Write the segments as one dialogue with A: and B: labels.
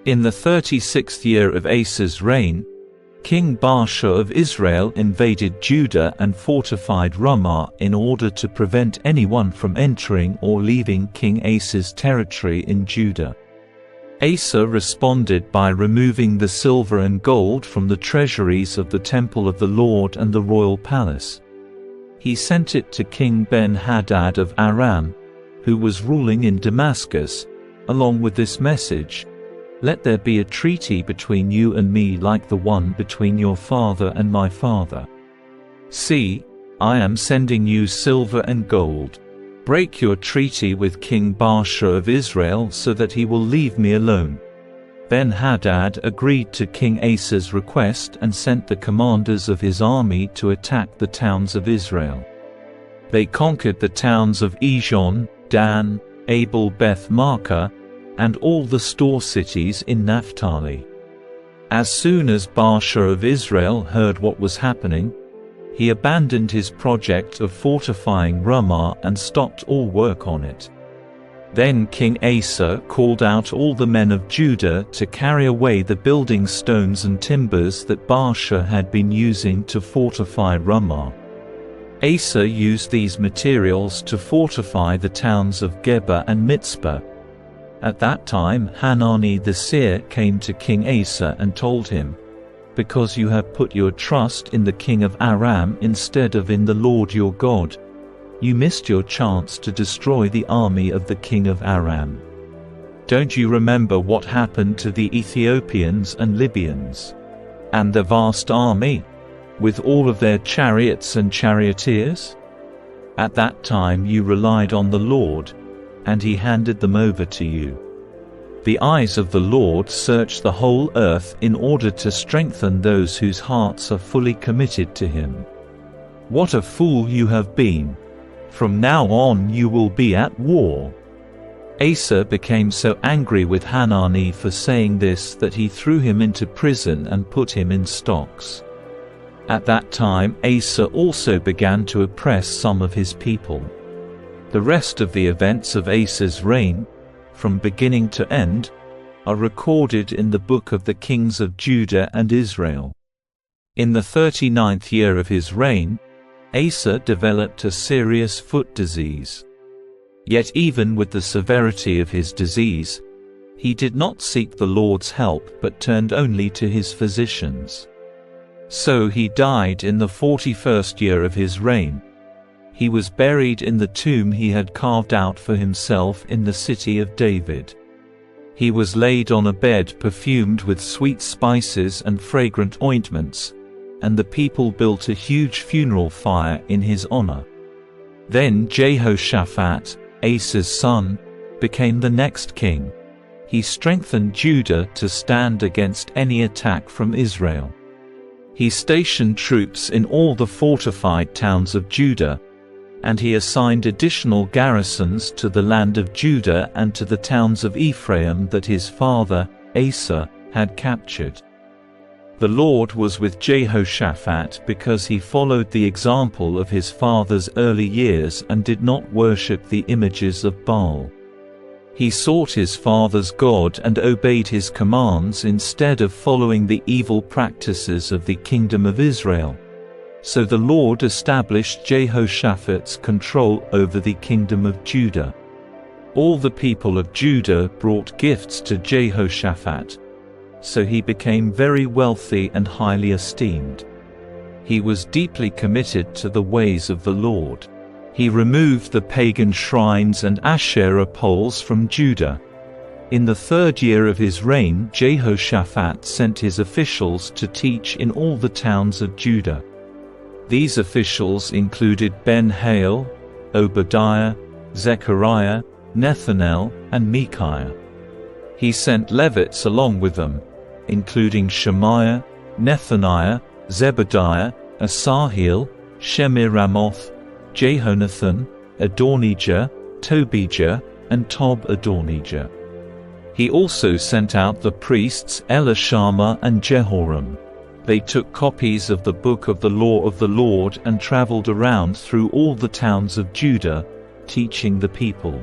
A: In the 36th year of Asa's reign, King Baasha of Israel invaded Judah and fortified Ramah in order to prevent anyone from entering or leaving King Asa's territory in Judah. Asa responded by removing the silver and gold from the treasuries of the temple of the Lord and the royal palace. He sent it to King Ben-Hadad of Aram, who was ruling in Damascus, along with this message: "Let there be a treaty between you and me like the one between your father and my father. See, I am sending you silver and gold. Break your treaty with King Baasha of Israel so that he will leave me alone." Ben-Hadad agreed to King Asa's request and sent the commanders of his army to attack the towns of Israel. They conquered the towns of Ijon, Dan, Abel-Beth-Maachah, and all the store cities in Naphtali. As soon as Baasha of Israel heard what was happening, he abandoned his project of fortifying Ramah and stopped all work on it. Then King Asa called out all the men of Judah to carry away the building stones and timbers that Baasha had been using to fortify Ramah. Asa used these materials to fortify the towns of Geba and Mitzpah. At that time Hanani the seer came to King Asa and told him, "Because you have put your trust in the king of Aram instead of in the Lord your God, you missed your chance to destroy the army of the king of Aram. Don't you remember what happened to the Ethiopians and Libyans? And the vast army, with all of their chariots and charioteers? At that time you relied on the Lord, and he handed them over to you. The eyes of the Lord search the whole earth in order to strengthen those whose hearts are fully committed to him. What a fool you have been! From now on you will be at war." Asa became so angry with Hanani for saying this that he threw him into prison and put him in stocks. At that time Asa also began to oppress some of his people. The rest of the events of Asa's reign, from beginning to end, are recorded in the book of the kings of Judah and Israel. In the 39th year of his reign, Asa developed a serious foot disease. Yet even with the severity of his disease, he did not seek the Lord's help but turned only to his physicians. So he died in the 41st year of his reign. He was buried in the tomb he had carved out for himself in the city of David. He was laid on a bed perfumed with sweet spices and fragrant ointments, and the people built a huge funeral fire in his honor. Then Jehoshaphat, Asa's son, became the next king. He strengthened Judah to stand against any attack from Israel. He stationed troops in all the fortified towns of Judah, and he assigned additional garrisons to the land of Judah and to the towns of Ephraim that his father, Asa, had captured. The Lord was with Jehoshaphat because he followed the example of his father's early years and did not worship the images of Baal. He sought his father's God and obeyed his commands instead of following the evil practices of the kingdom of Israel. So the Lord established Jehoshaphat's control over the kingdom of Judah. All the people of Judah brought gifts to Jehoshaphat, so he became very wealthy and highly esteemed. He was deeply committed to the ways of the Lord. He removed the pagan shrines and Asherah poles from Judah. In the 3rd year of his reign, Jehoshaphat sent his officials to teach in all the towns of Judah. These officials included Ben-Hail, Obadiah, Zechariah, Nethanel, and Micaiah. He sent Levites along with them, including Shemaiah, Nethaniah, Zebediah, Asahel, Shemiramoth, Jehonathan, Adonijah, Tobijah, and Tob-Adonijah. He also sent out the priests Elishama and Jehoram. They took copies of the book of the law of the Lord and traveled around through all the towns of Judah, teaching the people.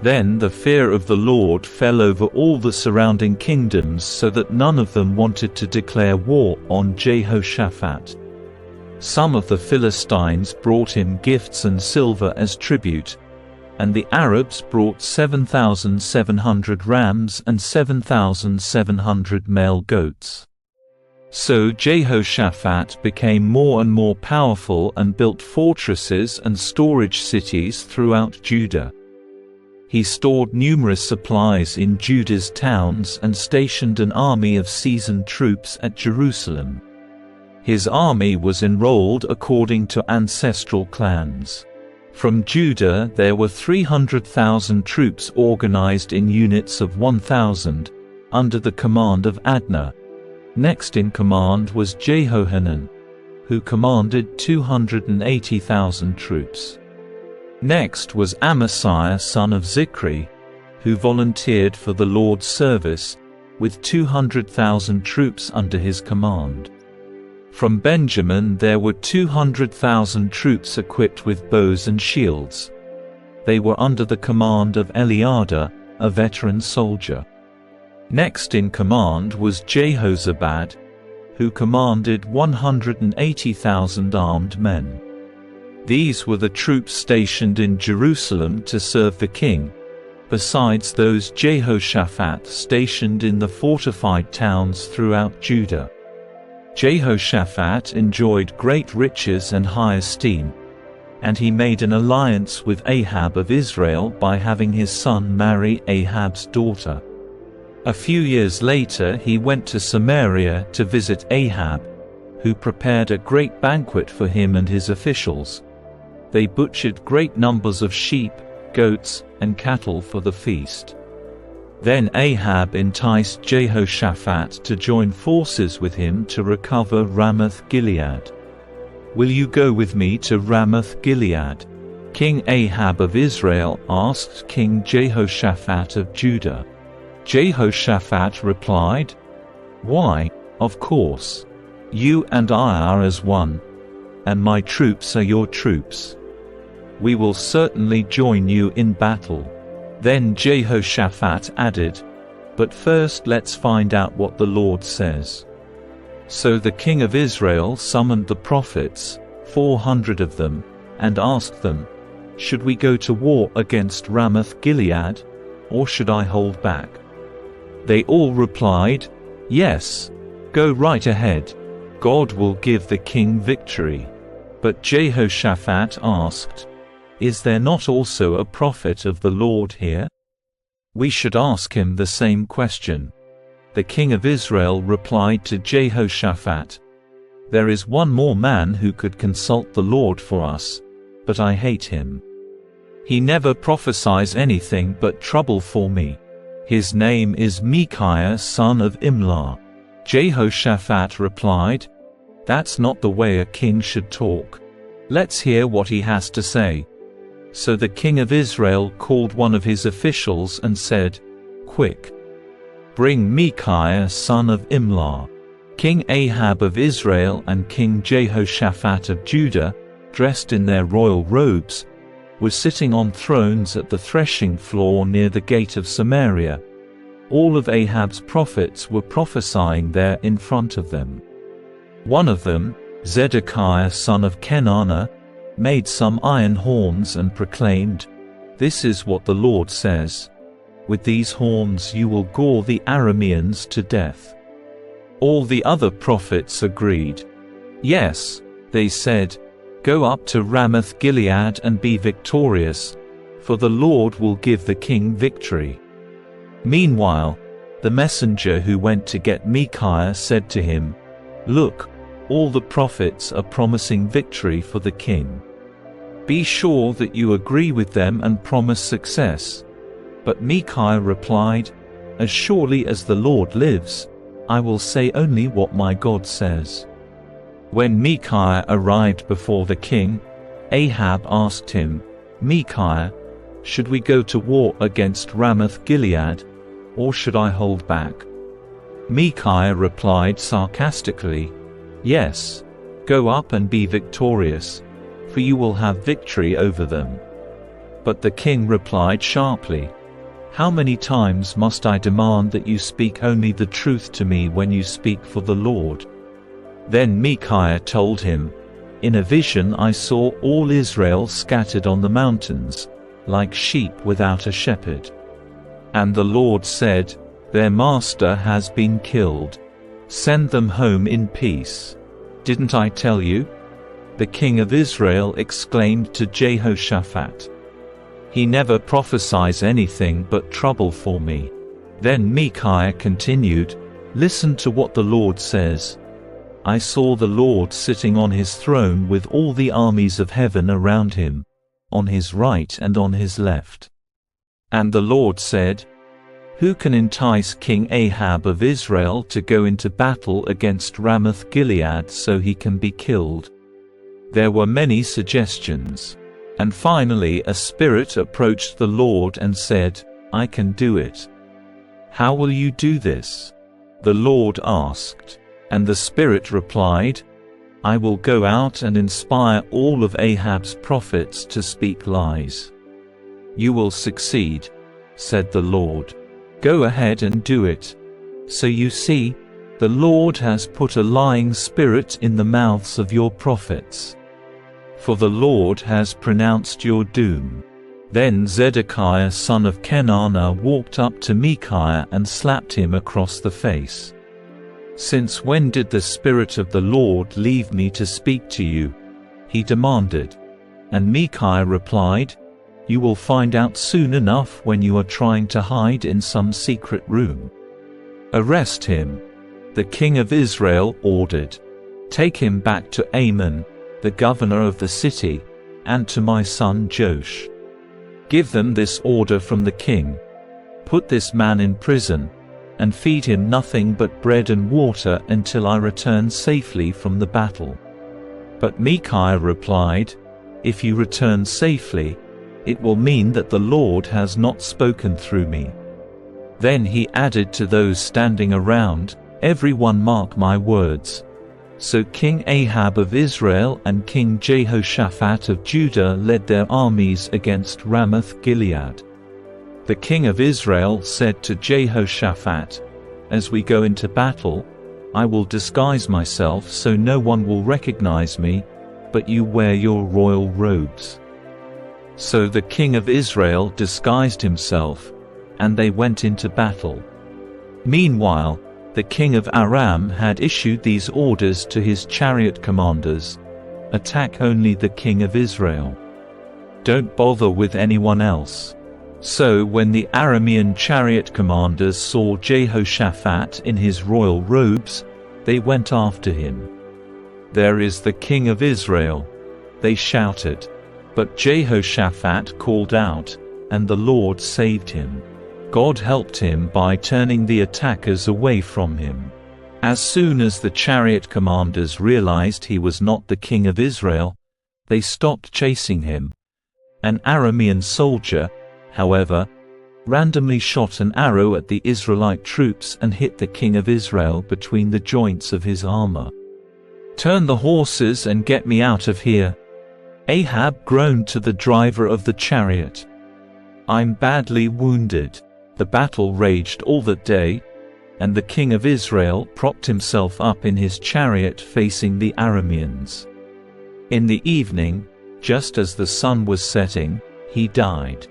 A: Then the fear of the Lord fell over all the surrounding kingdoms, so that none of them wanted to declare war on Jehoshaphat. Some of the Philistines brought him gifts and silver as tribute, and the Arabs brought 7,700 rams and 7,700 male goats. So Jehoshaphat became more and more powerful and built fortresses and storage cities throughout Judah. He stored numerous supplies in Judah's towns and stationed an army of seasoned troops at Jerusalem. His army was enrolled according to ancestral clans. From Judah there were 300,000 troops organized in units of 1,000, under the command of Adnah. Next in command was Jehohanan, who commanded 280,000 troops. Next was Amaziah son of Zichri, who volunteered for the Lord's service, with 200,000 troops under his command. From Benjamin there were 200,000 troops equipped with bows and shields. They were under the command of Eliada, a veteran soldier. Next in command was Jehozabad, who commanded 180,000 armed men. These were the troops stationed in Jerusalem to serve the king, besides those Jehoshaphat stationed in the fortified towns throughout Judah. Jehoshaphat enjoyed great riches and high esteem, and he made an alliance with Ahab of Israel by having his son marry Ahab's daughter. A few years later he went to Samaria to visit Ahab, who prepared a great banquet for him and his officials. They butchered great numbers of sheep, goats, and cattle for the feast. Then Ahab enticed Jehoshaphat to join forces with him to recover Ramoth-Gilead. "Will you go with me to Ramoth-Gilead?" King Ahab of Israel asked King Jehoshaphat of Judah. Jehoshaphat replied, "Why, of course. You and I are as one, and my troops are your troops. We will certainly join you in battle." Then Jehoshaphat added, "But first let's find out what the Lord says." So the king of Israel summoned the prophets, 400 of them, and asked them, "Should we go to war against Ramoth-Gilead, or should I hold back?" They all replied, "Yes, go right ahead. God will give the king victory." But Jehoshaphat asked, "Is there not also a prophet of the Lord here? We should ask him the same question." The king of Israel replied to Jehoshaphat, "There is one more man who could consult the Lord for us, but I hate him. He never prophesies anything but trouble for me. His name is Micaiah son of Imlah." Jehoshaphat replied, "That's not the way a king should talk. Let's hear what he has to say." So the king of Israel called one of his officials and said, "Quick! Bring Micaiah son of Imlah." King Ahab of Israel and King Jehoshaphat of Judah, dressed in their royal robes, were sitting on thrones at the threshing floor near the gate of Samaria. All of Ahab's prophets were prophesying there in front of them. One of them, Zedekiah son of Kenana, made some iron horns and proclaimed, "This is what the Lord says. With these horns you will gore the Arameans to death." All the other prophets agreed. "Yes," they said, "go up to Ramoth-Gilead and be victorious, for the Lord will give the king victory." Meanwhile, the messenger who went to get Micaiah said to him, "Look, all the prophets are promising victory for the king. Be sure that you agree with them and promise success." But Micaiah replied, "As surely as the Lord lives, I will say only what my God says." When Micaiah arrived before the king, Ahab asked him, "Micaiah, should we go to war against Ramoth-Gilead, or should I hold back?" Micaiah replied sarcastically, "Yes, go up and be victorious, for you will have victory over them." But the king replied sharply, "How many times must I demand that you speak only the truth to me when you speak for the Lord?" Then Micaiah told him, "In a vision I saw all Israel scattered on the mountains, like sheep without a shepherd. And the Lord said, 'Their master has been killed. Send them home in peace.' Didn't I tell you?" The king of Israel exclaimed to Jehoshaphat, "He never prophesies anything but trouble for me." Then Micaiah continued, "Listen to what the Lord says. I saw the Lord sitting on his throne with all the armies of heaven around him, on his right and on his left. And the Lord said, 'Who can entice King Ahab of Israel to go into battle against Ramoth-Gilead so he can be killed?' There were many suggestions. And finally a spirit approached the Lord and said, 'I can do it.' 'How will you do this?' the Lord asked. And the spirit replied, 'I will go out and inspire all of Ahab's prophets to speak lies.' 'You will succeed,' said the Lord. 'Go ahead and do it.' So you see, the Lord has put a lying spirit in the mouths of your prophets. For the Lord has pronounced your doom." Then Zedekiah son of Kenaanah walked up to Micaiah and slapped him across the face. "Since when did the Spirit of the Lord leave me to speak to you?" he demanded. And Micaiah replied, "You will find out soon enough when you are trying to hide in some secret room." "Arrest him," the king of Israel ordered. "Take him back to Amon, the governor of the city, and to my son Joash. Give them this order from the king: put this man in prison, and feed him nothing but bread and water until I return safely from the battle." But Micaiah replied, "If you return safely, it will mean that the Lord has not spoken through me." Then he added to those standing around, "Everyone mark my words." So King Ahab of Israel and King Jehoshaphat of Judah led their armies against Ramoth-Gilead. The king of Israel said to Jehoshaphat, "As we go into battle, I will disguise myself so no one will recognize me, but you wear your royal robes." So the king of Israel disguised himself, and they went into battle. Meanwhile, the king of Aram had issued these orders to his chariot commanders: "Attack only the king of Israel. Don't bother with anyone else." So when the Aramean chariot commanders saw Jehoshaphat in his royal robes, they went after him. "There is the king of Israel," they shouted. But Jehoshaphat called out, and the Lord saved him. God helped him by turning the attackers away from him. As soon as the chariot commanders realized he was not the king of Israel, they stopped chasing him. An Aramean soldier, however, randomly shot an arrow at the Israelite troops and hit the king of Israel between the joints of his armor. "Turn the horses and get me out of here," Ahab groaned to the driver of the chariot. "I'm badly wounded." The battle raged all that day, and the king of Israel propped himself up in his chariot facing the Arameans. In the evening, just as the sun was setting, he died.